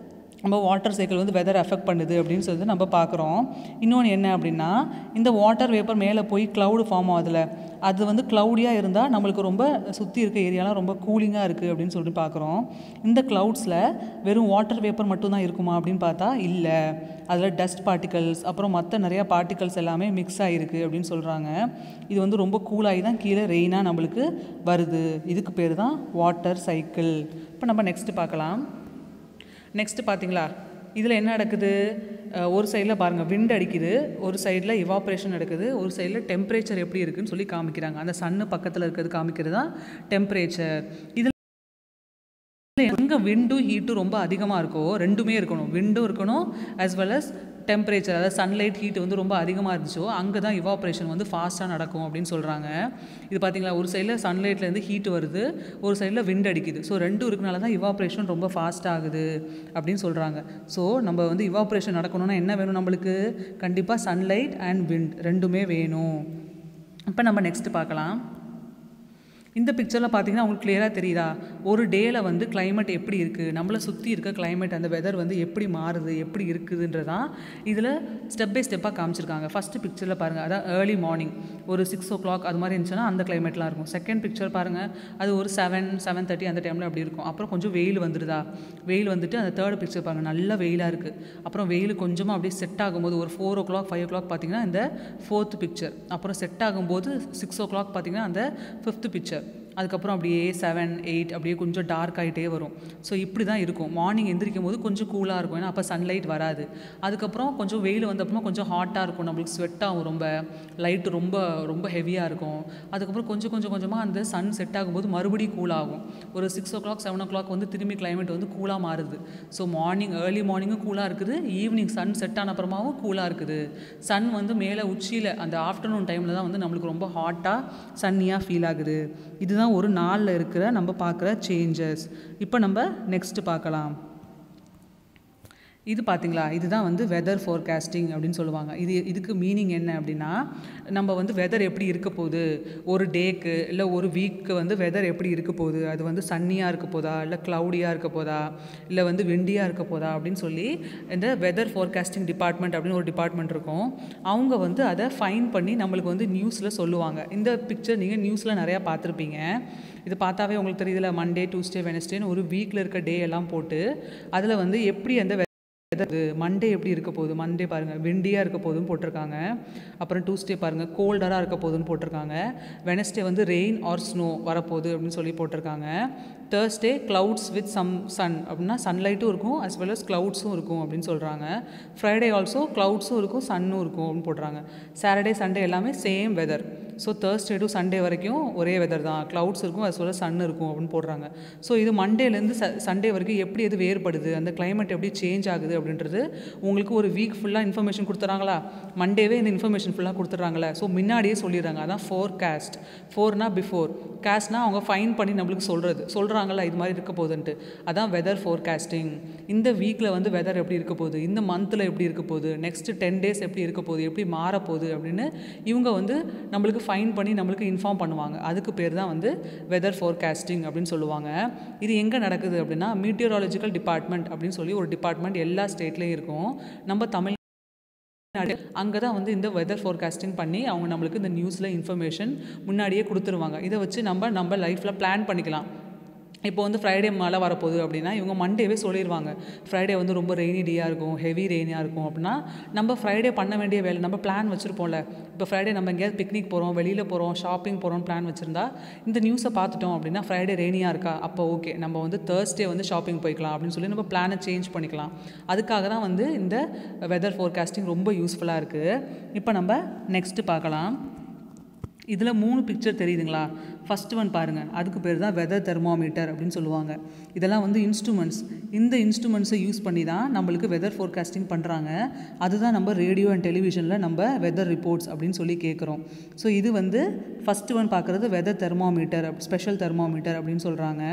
A: நம்ம வாட்டர் சைக்கிள் வந்து வெதர் அஃபெக்ட் பண்ணுது அப்படின்னு சொல்லிட்டு நம்ம பார்க்குறோம். இன்னொன்று என்ன அப்படின்னா, இந்த வாட்டர் வேப்பர் மேலே போய் க்ளவுடு ஃபார்ம் ஆகுதுல, அது வந்து க்ளவுடியாக இருந்தால் நம்மளுக்கு ரொம்ப சுற்றி இருக்க ஏரியாலாம் ரொம்ப கூலிங்காக இருக்குது அப்படின்னு சொல்லிட்டு பார்க்குறோம். இந்த க்ளவுட்ஸில் வெறும் வாட்டர் வேப்பர் மட்டும்தான் இருக்குமா அப்படின்னு பார்த்தா இல்லை, அதில் டஸ்ட் பார்ட்டிகல்ஸ் அப்புறம் மற்ற நிறையா பார்ட்டிகல்ஸ் எல்லாமே மிக்ஸ் ஆகிருக்கு அப்படின்னு சொல்கிறாங்க. இது வந்து ரொம்ப கூலாகி தான் கீழே ரெயினாக நம்மளுக்கு வருது. இதுக்கு பேர் தான் வாட்டர் சைக்கிள். இப்போ நம்ம நெக்ஸ்ட்டு பார்க்கலாம். நெக்ஸ்ட்டு பார்த்தீங்களா, இதில் என்ன நடக்குது, ஒரு சைடில் பாருங்கள் விண்ட் அடிக்குது, ஒரு சைடில் இவாப்ரேஷன் நடக்குது, ஒரு சைடில் டெம்பரேச்சர் எப்படி இருக்குதுன்னு சொல்லி காமிக்கிறாங்க. அந்த சன்னு பக்கத்தில் இருக்கிறது காமிக்கிறது தான் டெம்பரேச்சர். இதில் எங்கே விண்டும் ஹீட்டும் ரொம்ப அதிகமாக இருக்கோ, ரெண்டுமே இருக்கணும், விண்டும் இருக்கணும் ஆஸ் வெல் அஸ் டெம்பரேச்சர், அதாவது சன்லைட் ஹீட் வந்து ரொம்ப அதிகமாக இருந்துச்சோ அங்கே தான் இவாப்ரேஷன் வந்து ஃபாஸ்ட்டாக நடக்கும் அப்படின்னு சொல்கிறாங்க. இது பார்த்திங்களா, ஒரு சைடில் சன்லைட்லேருந்து ஹீட் வருது, ஒரு சைடில் விண்ட் அடிக்குது. ஸோ ரெண்டும் இருக்கனால தான் இவாப்ரேஷன் ரொம்ப ஃபாஸ்ட் ஆகுது அப்படின்னு சொல்கிறாங்க. ஸோ நம்ம வந்து இவாப்ரேஷன் நடக்கணும்னா என்ன வேணும் நம்மளுக்கு, கண்டிப்பாக சன்லைட் அண்ட் விண்ட் ரெண்டுமே வேணும். இப்போ நம்ம நெக்ஸ்ட்டு பார்க்கலாம். இந்த பிக்சரில் பார்த்தீங்கன்னா உங்களுக்கு கிளியராக தெரியுதா, ஒரு டேயில் வந்து கிளைமேட் எப்படி இருக்குது, நம்மளை சுற்றி இருக்க கிளைமேட் அந்த வெதர் வந்து எப்படி மாறுது எப்படி இருக்குதுன்றதான் இதில் ஸ்டெப் பை ஸ்டெப்பாக காமிச்சிருக்காங்க. ஃபஸ்ட்டு பிக்சரில் பாருங்கள், அதான் ஏர்லி மார்னிங் ஒரு 6 o'clock அது மாதிரி இருந்துச்சுன்னா அந்த கிளைமேட்லாம் இருக்கும். செகண்ட் பிக்சர் பாருங்கள், அது ஒரு 7-7:30 அந்த டைமில் அப்படி இருக்கும். அப்புறம் கொஞ்சம் வெயில் வந்துடுதா, வெயில் வந்துட்டு அந்த தேர்ட் பிக்சர் பாருங்கள், நல்லா வெயிலாக இருக்குது. அப்புறம் வெயில் கொஞ்சமாக அப்படியே செட் ஆகும்போது ஒரு 4 o'clock 5 o'clock பார்த்திங்கன்னா இந்த ஃபோர்த்து பிக்சர். அப்புறம் செட் ஆகும்போது 6 o'clock பார்த்திங்கன்னா அந்த ஃபிஃப்த்து பிக்சர். அதுக்கப்புறம் அப்படியே 7, 8 அப்படியே கொஞ்சம் டார்க் ஆகிட்டே வரும். ஸோ இப்படி தான் இருக்கும். மார்னிங் எந்திரிக்கும் போது கொஞ்சம் கூலாக இருக்கும், ஏன்னா அப்போ சன்லைட் வராது. அதுக்கப்புறம் கொஞ்சம் வெயில் வந்தப்போ கொஞ்சம் ஹாட்டாக இருக்கும், நம்மளுக்கு ஸ்வெட் ஆகும், ரொம்ப லைட்டு ரொம்ப ரொம்ப ஹெவியாக இருக்கும். அதுக்கப்புறம் கொஞ்சமாக அந்த சன் செட் ஆகும்போது மறுபடியும் கூலாகும். ஒரு 6 o'clock 7 o'clock வந்து திரும்பி கிளைமேட் வந்து கூலாக மாறுது. ஸோ மார்னிங் ஏர்லி மார்னிங்கும் கூலாக இருக்குது, ஈவினிங் சன் செட் ஆன அப்புறமாவும் கூலாக இருக்குது. சன் வந்து மேலே உச்சியில் அந்த ஆஃப்டர்நூன் டைமில் தான் வந்து நம்மளுக்கு ரொம்ப ஹாட்டாக சன்னியாக ஃபீல் ஆகுது. இதுதான் ஒரு நாளில் இருக்கிற நம்ம பார்க்குற சேஞ்சஸ். இப்போ நம்ம நெக்ஸ்ட்டு பார்க்கலாம். இது பார்த்திங்களா, இதுதான் வந்து வெதர் ஃபோர்காஸ்டிங் அப்படின்னு சொல்லுவாங்க. இதுக்கு மீனிங் என்ன அப்படின்னா, நம்ம வந்து வெதர் எப்படி இருக்க போகுது, ஒரு டேக்கு இல்லை ஒரு வீக்கு வந்து வெதர் எப்படி இருக்க போகுது, அது வந்து சன்னியாக இருக்க போதா இல்லை க்ளவுடியாக இருக்க போதா இல்லை வந்து விண்டியாக இருக்க போதா அப்படின்னு சொல்லி இந்த வெதர் ஃபோர்காஸ்டிங் டிபார்ட்மெண்ட் அப்படின்னு ஒரு டிபார்ட்மெண்ட் இருக்கும். அவங்க வந்து அதை ஃபைன் பண்ணி நம்மளுக்கு வந்து நியூஸில் சொல்லுவாங்க. இந்த பிக்சர் நீங்கள் நியூஸில் நிறையா பார்த்துருப்பீங்க. இது பார்த்தாவே உங்களுக்கு தெரியுதுல, மண்டே டியூஸ்டே வெனஸ்டேன்னு ஒரு வீக்கில் இருக்க டே எல்லாம் போட்டு அதில் வந்து எப்படி அந்த மண்டே எப்படி இருக்க போகுது, மண்டே பாருங்கள் விண்டியாக இருக்க போகுதுன்னு போட்டிருக்காங்க. அப்புறம் டியூஸ்டே பாருங்கள் கோல்டராக இருக்க போகுதுன்னு போட்டிருக்காங்க. வெனஸ்டே வந்து ரெயின் ஆர் ஸ்னோ வரப்போகுது அப்படின்னு சொல்லி போட்டிருக்காங்க. தேர்ஸ்டே க்ளவுட்ஸ் வித் சன் அப்படின்னா சன்லைட்டும் இருக்கும் அஸ் வெல் அஸ் க்ளவுட்ஸும் இருக்கும் அப்படின்னு சொல்கிறாங்க. ஃப்ரைடே ஆல்சோ க்ளவுட்ஸும் இருக்கும் சன்னும் இருக்கும் அப்படின்னு போடுறாங்க. சாட்டர்டே சண்டே எல்லாமே same weather. So Thursday to Sunday வரைக்கும் ஒரே வெதர் தான், க்ளவுட்ஸ் இருக்கும் அஸ் வெல் அஸ் சன் இருக்கும் அப்படின்னு போடுறாங்க. ஸோ இது மண்டேலேருந்து சண்டே வரைக்கும் எப்படி எது வேறுபடுது, அந்த கிளைமேட் எப்படி சேஞ்ச் ஆகுது அப்படின்றது உங்களுக்கு ஒரு வீக் ஃபுல்லாக இன்ஃபர்மேஷன் கொடுத்துறாங்களா, மண்டேவே இந்த இன்ஃபர்மேஷன் ஃபுல்லாக கொடுத்துட்றாங்களே. ஸோ முன்னாடியே சொல்லிடுறாங்க. அதான் ஃபோர்காஸ்ட். ஃபோர்னா பிஃபோர், காஸ்ட்னா அவங்க ஃபைன் பண்ணி நம்மளுக்கு சொல்கிறாங்களா இது மாதிரி இருக்க போகுதுன்ட்டு. அதான் வெதர் ஃபோர்காஸ்டிங். இந்த வீக்கில் வந்து வெதர் எப்படி இருக்க போகுது, இந்த மந்தில் எப்படி இருக்க போகுது, நெக்ஸ்ட்டு 10 days எப்படி இருக்க போகுது, எப்படி மாறப்போகுது அப்படின்னு இவங்க வந்து நம்மளுக்கு ஃபைன் பண்ணி நம்மளுக்கு இன்ஃபார்ம் பண்ணுவாங்க. அதுக்கு பேர் தான் வந்து வெதர் ஃபோர்காஸ்டிங் அப்படின்னு சொல்லுவாங்க. இது எங்கே நடக்குது அப்படின்னா மீட்டியோராலஜிக்கல் டிபார்ட்மெண்ட் அப்படின்னு சொல்லி ஒரு டிபார்ட்மெண்ட் எல்லா ஸ்டேட்லேயும் இருக்கும். நம்ம தமிழ் அங்கே தான் வந்து இந்த வெதர் ஃபோர்காஸ்டிங் பண்ணி அவங்க நம்மளுக்கு இந்த நியூஸில் இன்ஃபர்மேஷன் முன்னாடியே கொடுத்துருவாங்க. இதை வச்சு நம்ம லைஃப்பில் பிளான் பண்ணிக்கலாம். இப்போ வந்து ஃப்ரைடே மழை வரப்போகுது அப்படின்னா இவங்க மண்டேவே சொல்லிடுவாங்க, ஃப்ரைடே வந்து ரொம்ப ரெய்னி டேயாக இருக்கும், ஹெவி ரெய்னியாக இருக்கும் அப்படின்னா நம்ம ஃப்ரைடே பண்ண வேண்டிய வேலை நம்ம பிளான் வச்சுருப்போம்ல. இப்போ ஃப்ரைடே நம்ம எங்கேயாவது பிக்னிக் போகிறோம், வெளியில் போகிறோம், ஷாப்பிங் போகிறோம்னு பிளான் வச்சுருந்தா இந்த நியூஸை பார்த்துட்டோம் அப்படின்னா ஃப்ரைடே ரெய்னியாக இருக்கா, அப்போ ஓகே நம்ம வந்து தேர்ஸ்டே வந்து ஷாப்பிங் போய்க்கலாம் அப்படின்னு சொல்லி நம்ம பிளானை சேஞ்ச் பண்ணிக்கலாம். அதுக்காக தான் வந்து இந்த வெதர் ஃபோர்காஸ்டிங் ரொம்ப யூஸ்ஃபுல்லாக இருக்குது. இப்போ நம்ம நெக்ஸ்ட்டு பார்க்கலாம். இதில் 3 பிக்சர் தெரியுதுங்களா? ஃபஸ்ட்டு ஒன் பாருங்கள், அதுக்கு பேர் தான் வெதர் தெர்மோமீட்டர் அப்படின்னு சொல்லுவாங்க. இதெல்லாம் வந்து இன்ஸ்ட்ருமெண்ட்ஸ். இந்த இன்ஸ்ட்ருமெண்ட்ஸை யூஸ் பண்ணி தான் நம்மளுக்கு வெதர் ஃபோர்காஸ்டிங் பண்ணுறாங்க. அதுதான் நம்ம ரேடியோ அண்ட் டெலிவிஷனில் நம்ம வெதர் ரிப்போர்ட்ஸ் அப்படின்னு சொல்லி கேட்குறோம். ஸோ இது வந்து ஃபஸ்ட்டு ஒன் பார்க்குறது வெதர் தெர்மோமீட்டர், ஸ்பெஷல் தெர்மோமீட்டர் அப்படின்னு சொல்கிறாங்க.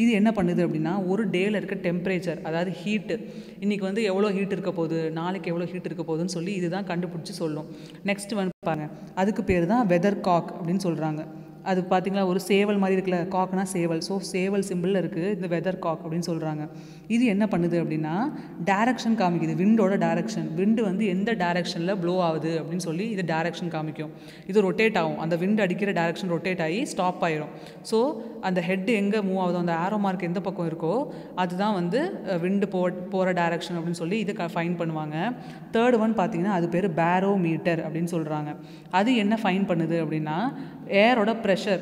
A: இது என்ன பண்ணுது அப்படின்னா ஒரு டேயில் இருக்க டெம்பரேச்சர், அதாவது ஹீட்டு, இன்றைக்கி வந்து எவ்வளோ ஹீட் இருக்க போகுது, நாளைக்கு எவ்வளோ ஹீட் இருக்க போகுதுன்னு சொல்லி இதுதான் கண்டுபிடிச்சி சொல்லும். நெக்ஸ்ட் ஒன் பாருங்கள், அதுக்கு பேர் தான் வெதர் காக் அப்படின்னு சொல்கிறாங்க. அது பார்த்திங்களா ஒரு சேவல் மாதிரி இருக்குல்ல, காக்னா சேவல். ஸோ சேவல் சிம்பிளில் இருக்குது இந்த வெதர் காக் அப்படின்னு சொல்கிறாங்க. இது என்ன பண்ணுது அப்படின்னா டைரக்ஷன் காமிக்குது, விண்டோட டைரக்ஷன். விண்டு வந்து எந்த டைரக்ஷனில் ப்ளோ ஆகுது அப்படின்னு சொல்லி இது டைரக்ஷன் காமிக்கும். இது ரொட்டேட் ஆகும், அந்த விண்டு அடிக்கிற டைரக்ஷன் ரொட்டேட் ஆகி ஸ்டாப் ஆயிரும். ஸோ அந்த ஹெட்டு எங்கே மூவ் ஆகுதோ, அந்த ஆரோ மார்க் எந்த பக்கம் இருக்கோ அதுதான் வந்து விண்டு போகிற டைரக்ஷன் அப்படின்னு சொல்லி இது ஃபைன் பண்ணுவாங்க. தேர்ட் ஒன் பார்த்திங்கன்னா அது பேர் பேரோமீட்டர் அப்படின்னு சொல்கிறாங்க. அது என்ன ஃபைன் பண்ணுது அப்படின்னா ஏரோட ப்ரெஷர்,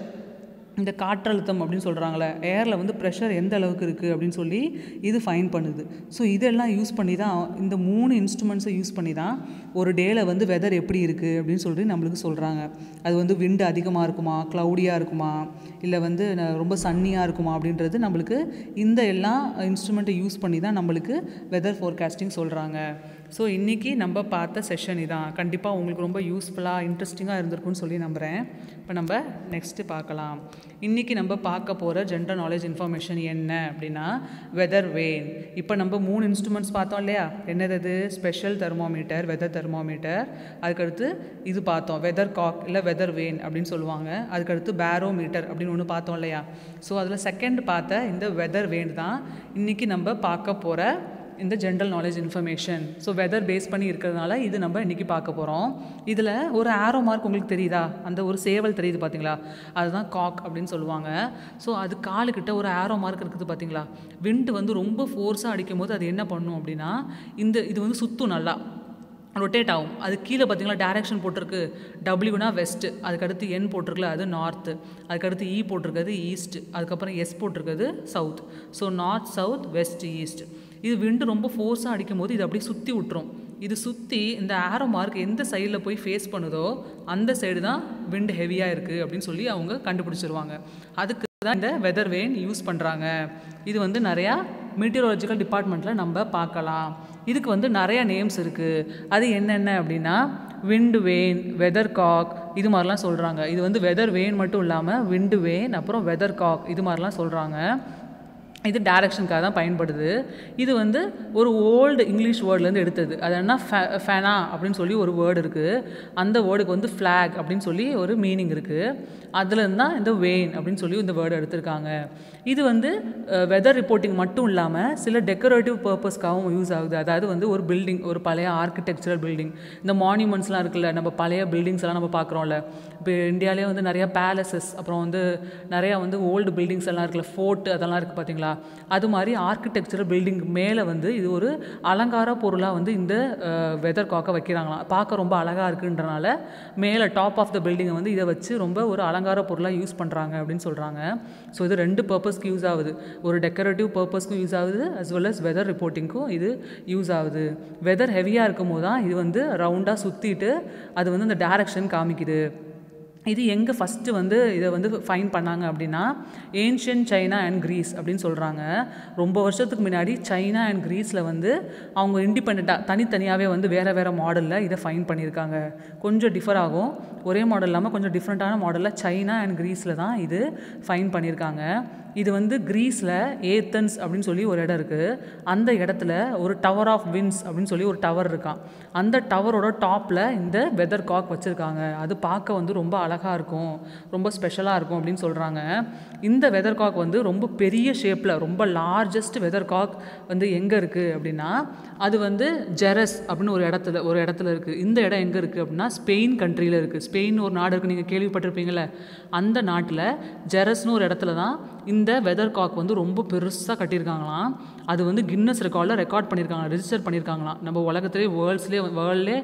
A: இந்த காற்றழுத்தம் அப்படின்னு சொல்கிறாங்களே, ஏரில் வந்து ப்ரெஷர் எந்த அளவுக்கு இருக்குது அப்படின்னு சொல்லி இது ஃபைன் பண்ணுது. ஸோ இதெல்லாம் யூஸ் பண்ணி தான், இந்த 3 இன்ஸ்ட்ருமெண்ட்ஸை யூஸ் பண்ணி தான் ஒரு டேயில் வந்து வெதர் எப்படி இருக்குது அப்படின்னு சொல்லி நம்மளுக்கு சொல்கிறாங்க. அது வந்து விண்டு அதிகமாக இருக்குமா, க்ளவுடியாக இருக்குமா, இல்லை வந்து ரொம்ப சன்னியாக இருக்குமா அப்படின்றது நம்மளுக்கு இந்த எல்லா இன்ஸ்ட்ருமெண்ட்டை யூஸ் பண்ணி தான் நம்மளுக்கு வெதர் ஃபோர்காஸ்டிங் சொல்கிறாங்க. ஸோ இன்றைக்கி நம்ம பார்த்த செஷன் இதான். கண்டிப்பாக உங்களுக்கு ரொம்ப யூஸ்ஃபுல்லாக இன்ட்ரெஸ்டிங்காக இருந்திருக்குன்னு சொல்லி நம்புகிறேன். இப்போ நம்ம நெக்ஸ்ட்டு பார்க்கலாம். இன்றைக்கி நம்ம பார்க்க போகிற ஜென்ரல் நாலேஜ் இன்ஃபர்மேஷன் என்ன அப்படின்னா வெதர் வேன். இப்போ நம்ம 3 இன்ஸ்ட்ருமெண்ட்ஸ் பார்த்தோம் இல்லையா, என்னது ஸ்பெஷல் தெர்மோமீட்டர், வெதர் தெர்மோமீட்டர், அதுக்கடுத்து இது பார்த்தோம் வெதர் காக் இல்லை வெதர் வேன் அப்படின்னு சொல்லுவாங்க, அதுக்கடுத்து பேரோமீட்டர் அப்படின்னு ஒன்று பார்த்தோம் இல்லையா. ஸோ அதில் செகண்ட் பார்த்த இந்த வெதர் வேன் தான் இன்றைக்கி நம்ம பார்க்க போகிற இந்த general knowledge information. So weather base பண்ணி இருக்கிறதுனால இது நம்ம இன்றைக்கி பார்க்க போகிறோம். இதில் ஒரு ஆரோ மார்க் உங்களுக்கு தெரியுதா, அந்த ஒரு சேவல் தெரியுது பார்த்தீங்களா, அதுதான் காக் அப்படின்னு சொல்லுவாங்க. ஸோ அது காலுக்கிட்ட ஒரு ஆரோ மார்க் இருக்குது பார்த்தீங்களா. விண்டு வந்து ரொம்ப ஃபோர்ஸாக அடிக்கும் போது அது என்ன பண்ணும் அப்படின்னா இது வந்து சுற்றும், நல்லா ரொட்டேட் ஆகும். அது கீழே பார்த்தீங்களா டைரக்ஷன் போட்டிருக்கு, டபிள்யூனா வெஸ்ட்டு, அதுக்கடுத்து என் போட்டிருக்குல அது நார்த்து, அதுக்கடுத்து இ போட்டிருக்கிறது ஈஸ்ட், அதுக்கப்புறம் எஸ் போட்டிருக்கிறது south. So north, south, west, east. இது விண்டு ரொம்ப ஃபோர்ஸாக அடிக்கும் போது இது அப்படியே சுற்றி விட்டுரும். இது சுற்றி இந்த ஆரோ மார்க் எந்த சைடில் போய் ஃபேஸ் பண்ணுதோ அந்த சைடு தான் விண்டு ஹெவியாக இருக்குது அப்படின்னு சொல்லி அவங்க கண்டுபிடிச்சிருவாங்க. அதுக்கு தான் இந்த வெதர் வேன் யூஸ் பண்ணுறாங்க. இது வந்து நிறையா மீட்டியோராலஜிக்கல் டிபார்ட்மெண்ட்டில் நம்ம பார்க்கலாம். இதுக்கு வந்து நிறையா நேம்ஸ் இருக்குது. அது என்னென்ன அப்படின்னா விண்டு வேன், வெதர் காக், இது மாதிரிலாம் சொல்கிறாங்க. இது வந்து வெதர் வேன் மட்டும் இல்லாமல் விண்டு வேன், அப்புறம் வெதர் காக், இது மாதிரிலாம் சொல்கிறாங்க. இது டைரக்ஷனுக்காக தான் பயன்படுது. இது வந்து ஒரு ஓல்டு இங்கிலீஷ் வேர்ட்லேருந்து எடுத்தது. அது என்ன ஃபெனா அப்படின்னு சொல்லி ஒரு வேர்டு இருக்குது. அந்த வேர்டுக்கு வந்து ஃப்ளாக் அப்படின்னு சொல்லி ஒரு மீனிங் இருக்குது. அதுலேருந்து தான் இந்த வெயின் அப்படின்னு சொல்லி இந்த வேர்டு எடுத்திருக்காங்க. இது வந்து வெதர் ரிப்போர்ட்டிங் மட்டும் இல்லாமல் சில டெக்கரேட்டிவ் பர்பஸ்க்காகவும் யூஸ் ஆகுது. அதாவது வந்து ஒரு பில்டிங், ஒரு பழைய ஆர்கிடெக்சரல் பில்டிங், இந்த மான்யூமெண்ட்ஸ்லாம் இருக்குல்ல, நம்ம பழைய பில்டிங்ஸ் எல்லாம் நம்ம பார்க்குறோம்ல. இப்போ இந்தியாவிலே வந்து நிறையா பேலசஸ், அப்புறம் வந்து நிறையா வந்து ஓல்டு பில்டிங்ஸ் எல்லாம் இருக்குல்ல, ஃபோர்ட் அதெல்லாம் இருக்குது பார்த்தீங்களா. அது மாதிரி ஆர்கிடெக்சரல் பில்டிங் மேலே வந்து இது ஒரு அலங்கார பொருளாக வந்து இந்த வெதர் காக்கை வைக்கிறாங்களாம். பார்க்க ரொம்ப அழகாக இருக்குன்றனால மேலே டாப் ஆஃப் த பில்டிங்கை வந்து இதை வச்சு ரொம்ப ஒரு அலங்கார பொருளாக யூஸ் பண்ணுறாங்க அப்படின்னு சொல்கிறாங்க. ஸோ இது 2 பர்பஸ்க்கு யூஸ் ஆகுது. ஒரு டெக்கரேட்டிவ் பர்பஸ்க்கும் யூஸ் ஆகுது, அஸ் வெல் அஸ் வெதர் ரிப்போர்ட்டிங்க்கும் இது யூஸ் ஆகுது. வெதர் ஹெவியாக இருக்கும் போது தான் இது வந்து ரவுண்டாக சுற்றிட்டு அது வந்து இந்த டைரக்ஷன் காமிக்குது. இது எங்கே ஃபஸ்ட்டு வந்து இதை வந்து ஃபைன் பண்ணாங்க அப்படின்னா ஏன்ஷியன்ட் சைனா அண்ட் கிரீஸ் அப்படின்னு சொல்கிறாங்க. ரொம்ப வருஷத்துக்கு முன்னாடி சைனா அண்ட் கிரீஸில் வந்து அவங்க இண்டிபெண்ட்டாக தனித்தனியாகவே வந்து வேறு மாடலில் இதை ஃபைன் பண்ணியிருக்காங்க. கொஞ்சம் டிஃபர் ஆகும், ஒரே மாடல் இல்லாமல் கொஞ்சம் டிஃப்ரெண்ட்டான மாடலில் சைனா அண்ட் கிரீஸில் தான் இது ஃபைன் பண்ணியிருக்காங்க. இது வந்து கிரீஸில் ஏத்தன்ஸ் அப்படின்னு சொல்லி ஒரு இடம் இருக்குது. அந்த இடத்துல ஒரு டவர் ஆஃப் விண்ட்ஸ் அப்படின்னு சொல்லி ஒரு டவர் இருக்கான். அந்த டவரோட டாப்பில் இந்த வெதர் காக் வச்சுருக்காங்க. அது பார்க்க வந்து ரொம்ப அழகாக இருக்கும், ரொம்ப ஸ்பெஷலாக இருக்கும் அப்படின்னு சொல்கிறாங்க. இந்த வெதர் காக் வந்து ரொம்ப பெரிய ஷேப்பில் ரொம்ப லார்ஜஸ்ட் வெதர் காக் வந்து எங்கே இருக்குது அப்படின்னா அது வந்து ஜெரஸ் அப்படின்னு ஒரு இடத்துல இருக்குது. இந்த இடம் எங்கே இருக்குது அப்படின்னா ஸ்பெயின் கண்ட்ரியில் இருக்குது. ஸ்பெயின் ஒரு நாடு இருக்குது, நீங்கள் கேள்விப்பட்டிருப்பீங்களே. அந்த நாட்டில் ஜெரஸ்னு ஒரு இடத்துல தான் இந்த வெதர் காக் வந்து ரொம்ப பெருசாக கட்டியிருக்காங்களாம். அது வந்து கின்னஸ் ரெக்கார்டில் ரெக்கார்ட் பண்ணியிருக்காங்க, ரெஜிஸ்டர் பண்ணியிருக்காங்களாம். நம்ம உலகத்திலே வேர்ல்ட்லேயே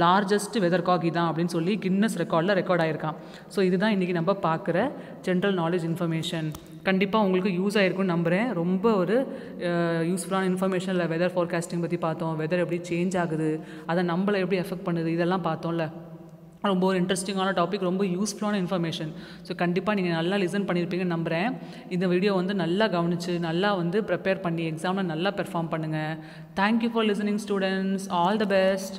A: லார்ஜஸ்ட் வெதர் காக் இதான் அப்படின்னு சொல்லி கின்னஸ் ரெக்கார்டில் ரெக்கார்ட் ஆகிருக்கான். ஸோ இதுதான் இன்றைக்கி நம்ம பார்க்குற ஜென்ரல் நாலேஜ் இன்ஃபர்மேஷன். கண்டிப்பாக உங்களுக்கு யூஸ் ஆகிருக்குன்னு நம்புகிறேன். ரொம்ப ஒரு யூஸ்ஃபுல்லான இன்ஃபர்மேஷன். இல்லை வெதர் ஃபோர்காஸ்டிங் பற்றி பார்த்தோம், வெதர் எப்படி சேஞ்ச் ஆகுது, அதை நம்மளை எப்படி எஃபெக்ட் பண்ணுது, இதெல்லாம் பார்த்தோம்ல. ரொம்ப ஒரு இன்ட்ரெஸ்டிங்கான டாபிக், ரொம்ப யூஸ்ஃபுல்லான இன்ஃபர்மேஷன். ஸோ கண்டிப்பாக நீங்கள் நல்லா லிசன் பண்ணியிருப்பீங்கன்னு நம்புகிறேன். இந்த வீடியோ வந்து நல்லா கவனித்து நல்லா வந்து ப்ரிப்பேர் பண்ணி எக்ஸாமில் நல்லா பெர்ஃபார்ம் பண்ணுங்கள். Thank you for listening students. All the best.